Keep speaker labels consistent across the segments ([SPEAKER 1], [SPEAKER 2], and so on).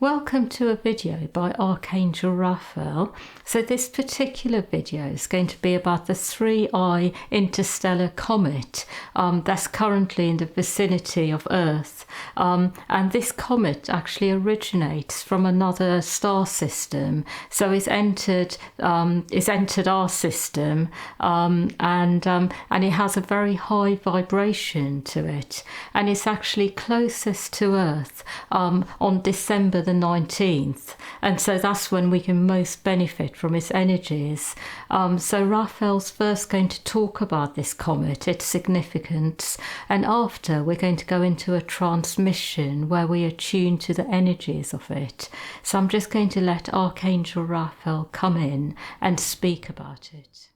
[SPEAKER 1] Welcome to a video by Archangel Raphael. So this particular video is going to be about the 3-eye interstellar comet that's currently in the vicinity of Earth. And this comet actually originates from another star system. So it's entered our system, and it has a very high vibration to it. And it's actually closest to Earth on December the 19th, and so that's when we can most benefit from its energies. So Raphael's first going to talk about this comet, its significance, and after we're going to go into a transmission where we attune to the energies of it. So I'm just going to let Archangel Raphael come in and speak about it.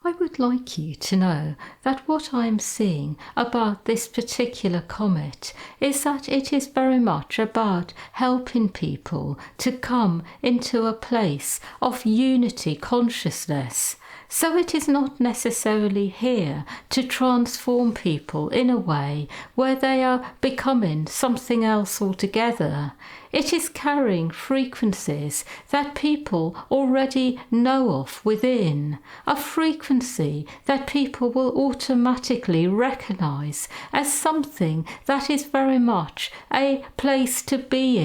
[SPEAKER 1] I would like you to know that what I am seeing about this particular comet is that it is very much about helping people to come into a place of unity consciousness. So it is not necessarily here to transform people in a way where they are becoming something else altogether. It is carrying frequencies that people already know of within, a frequency that people will automatically recognize as something that is very much a place to be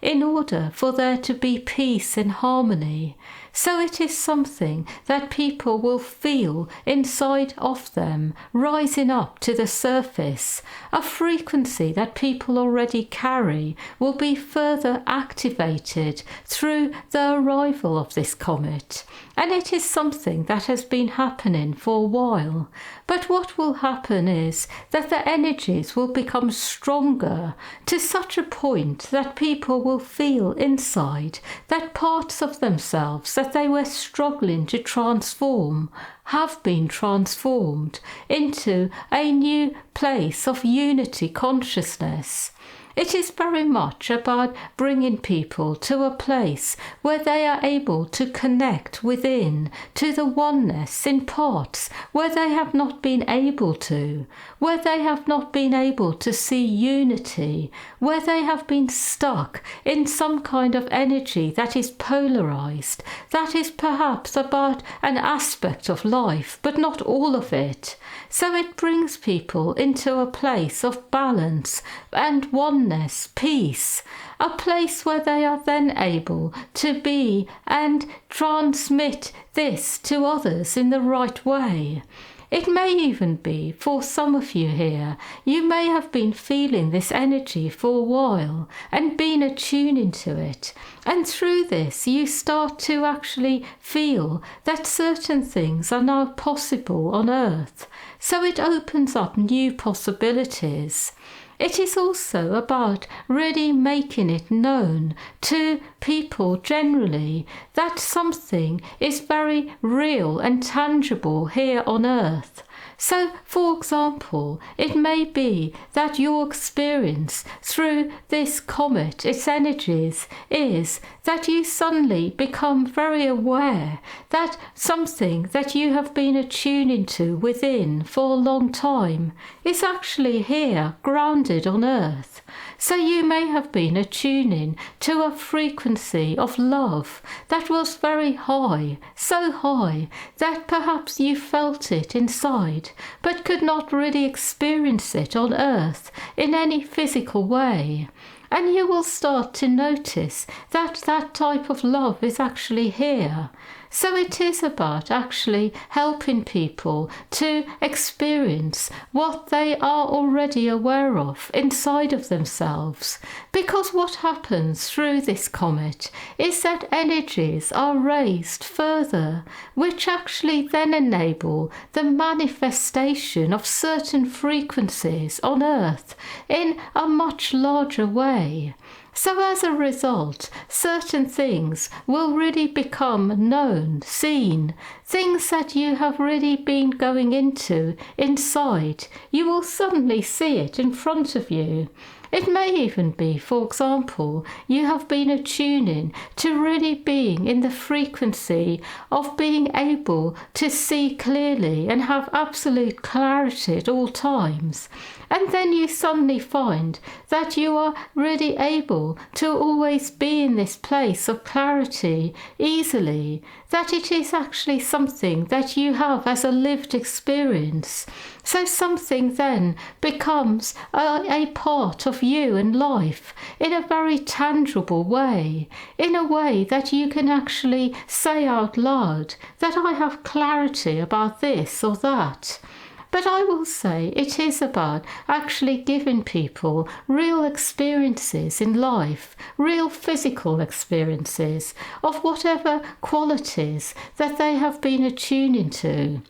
[SPEAKER 1] in order for there to be peace and harmony. So it is something that people will feel inside of them, rising up to the surface. A frequency that people already carry will be further activated through the arrival of this comet. And it is something that has been happening for a while. But what will happen is that the energies will become stronger to such a point that people will feel inside that parts of themselves that they were struggling to transform have been transformed into a new place of unity consciousness. It is very much about bringing people to a place where they are able to connect within to the oneness in parts where they have not been able to, where they have not been able to see unity, where they have been stuck in some kind of energy that is polarized, that is perhaps about an aspect of life, but not all of it. So it brings people into a place of balance and oneness, peace, a place where they are then able to be and transmit this to others in the right way. It may even be, for some of you here, you may have been feeling this energy for a while and been attuning to it. And through this, you start to actually feel that certain things are now possible on Earth. So it opens up new possibilities. It is also about really making it known to people generally that something is very real and tangible here on Earth. So, for example, it may be that your experience through this comet, its energies, is that you suddenly become very aware that something that you have been attuning to within for a long time is actually here, grounded on Earth. So you may have been attuning to a frequency of love that was very high, so high that perhaps you felt it inside, but could not really experience it on Earth in any physical way. And you will start to notice that that type of love is actually here. So it is about actually helping people to experience what they are already aware of inside of themselves. Because what happens through this comet is that energies are raised further, which actually then enable the manifestation of certain frequencies on Earth in a much larger way. So as a result, certain things will really become known, seen, things that you have really been going into inside. You will suddenly see it in front of you. It may even be, for example, you have been attuning to really being in the frequency of being able to see clearly and have absolute clarity at all times. And then you suddenly find that you are really able to always be in this place of clarity easily, that it is actually something that you have as a lived experience. So something then becomes a part of you and life in a very tangible way, in a way that you can actually say out loud that I have clarity about this or that. But I will say it is about actually giving people real experiences in life, real physical experiences of whatever qualities that they have been attuning to.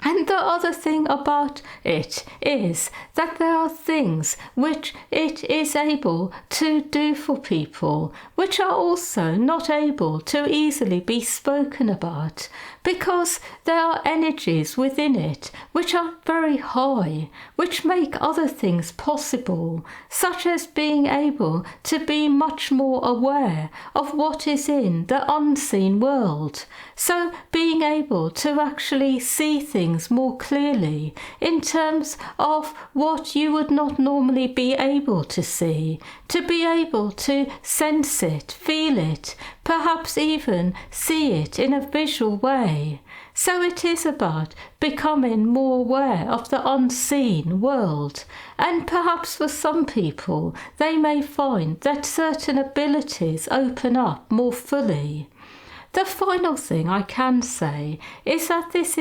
[SPEAKER 1] And the other thing about it is that there are things which it is able to do for people, which are also not able to easily be spoken about, because there are energies within it which are very high, which make other things possible, such as being able to be much more aware of what is in the unseen world. So being able to actually see things more clearly in terms of what you would not normally be able to see, to be able to sense it, feel it, perhaps even see it in a visual way. So it is about becoming more aware of the unseen world, and perhaps for some people they may find that certain abilities open up more fully. The final thing I can say is that this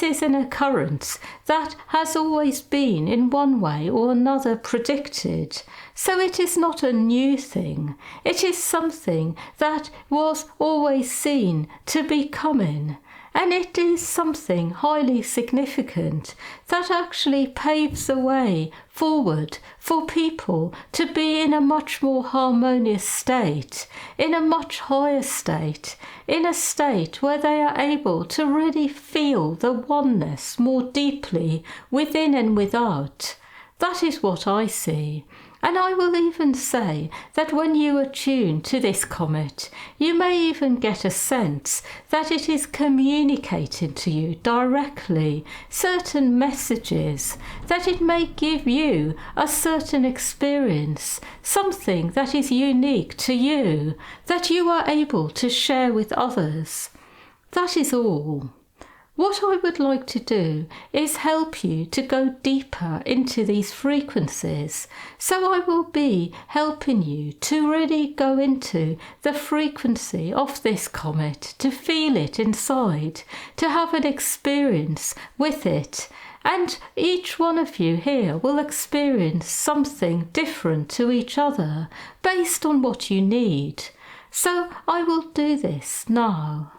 [SPEAKER 1] is an occurrence that has always been in one way or another predicted. So it is not a new thing. It is something that was always seen to be coming. And it is something highly significant that actually paves the way forward for people to be in a much more harmonious state, in a much higher state, in a state where they are able to really feel the oneness more deeply within and without. That is what I see. And I will even say that when you attune to this comet, you may even get a sense that it is communicating to you directly certain messages, that it may give you a certain experience, something that is unique to you, that you are able to share with others. That is all. What I would like to do is help you to go deeper into these frequencies. So I will be helping you to really go into the frequency of this comet, to feel it inside, to have an experience with it. And each one of you here will experience something different to each other based on what you need. So I will do this now.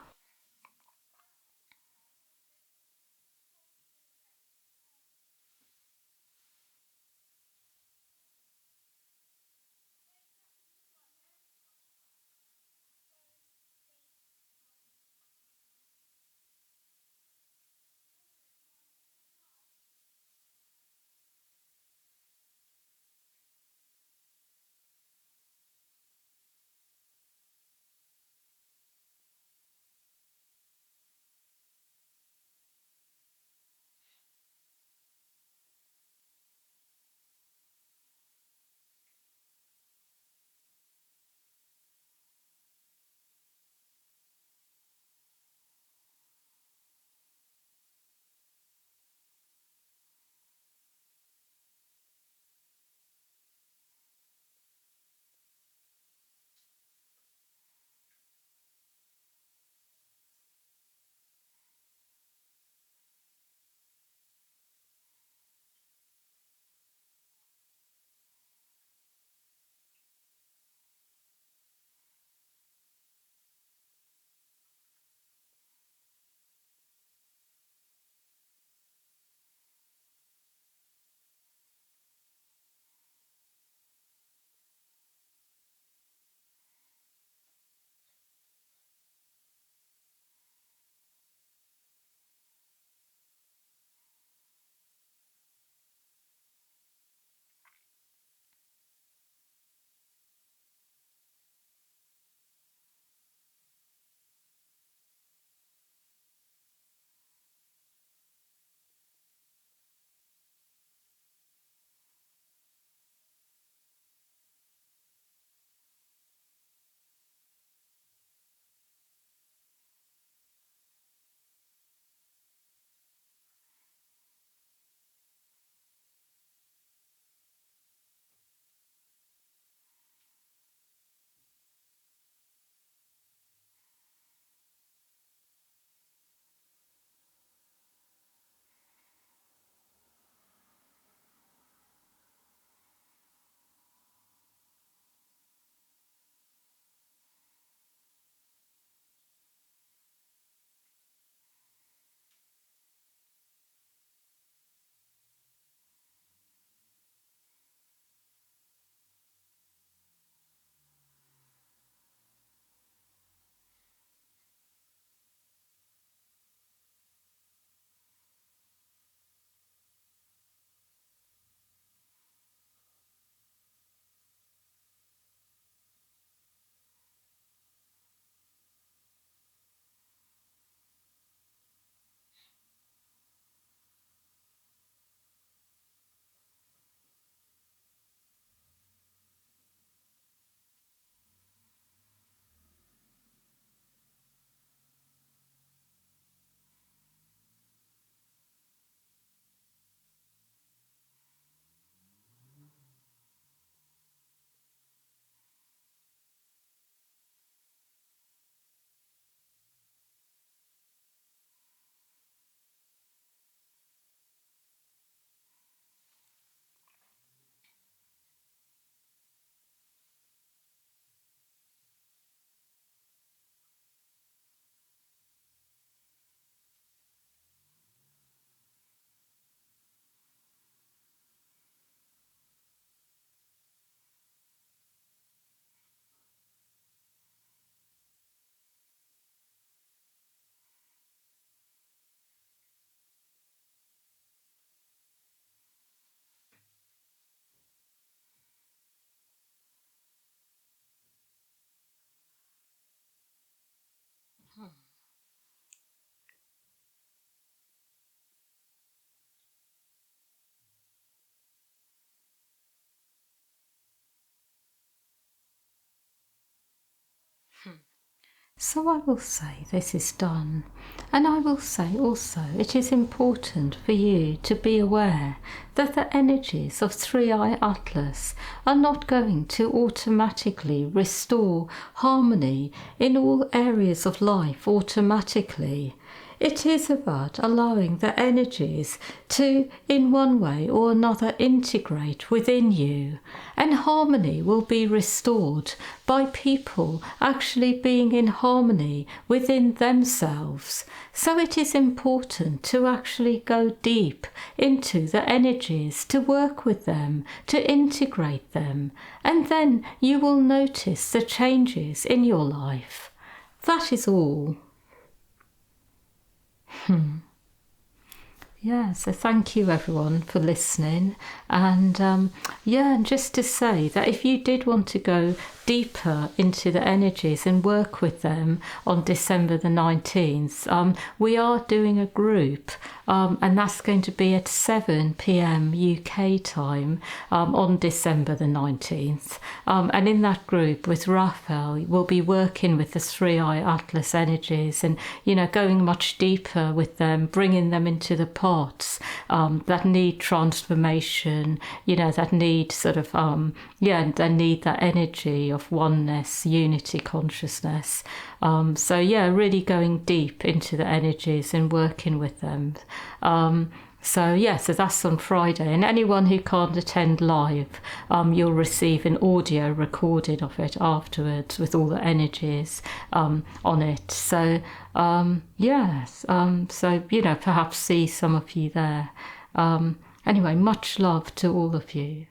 [SPEAKER 1] So I will say this is done. And I will say also it is important for you to be aware that the energies of Three-Eye Atlas are not going to automatically restore harmony in all areas of life automatically. It is about allowing the energies to, in one way or another, integrate within you, and harmony will be restored by people actually being in harmony within themselves. So it is important to actually go deep into the energies, to work with them, to integrate them, and then you will notice the changes in your life. That is all. Yeah, so thank you everyone for listening. And and just to say that if you did want to go deeper into the energies and work with them on December the 19th, we are doing a group, and that's going to be at 7 p.m. UK time on December the 19th. And in that group with Raphael, we'll be working with the Three-Eye Atlas energies and, going much deeper with them, bringing them into the pots that need transformation, that need sort of, they need that energy of oneness, unity consciousness. Really going deep into the energies and working with them. So that's on Friday, and anyone who can't attend live, you'll receive an audio recorded of it afterwards with all the energies on it. So perhaps see some of you there. Anyway, much love to all of you.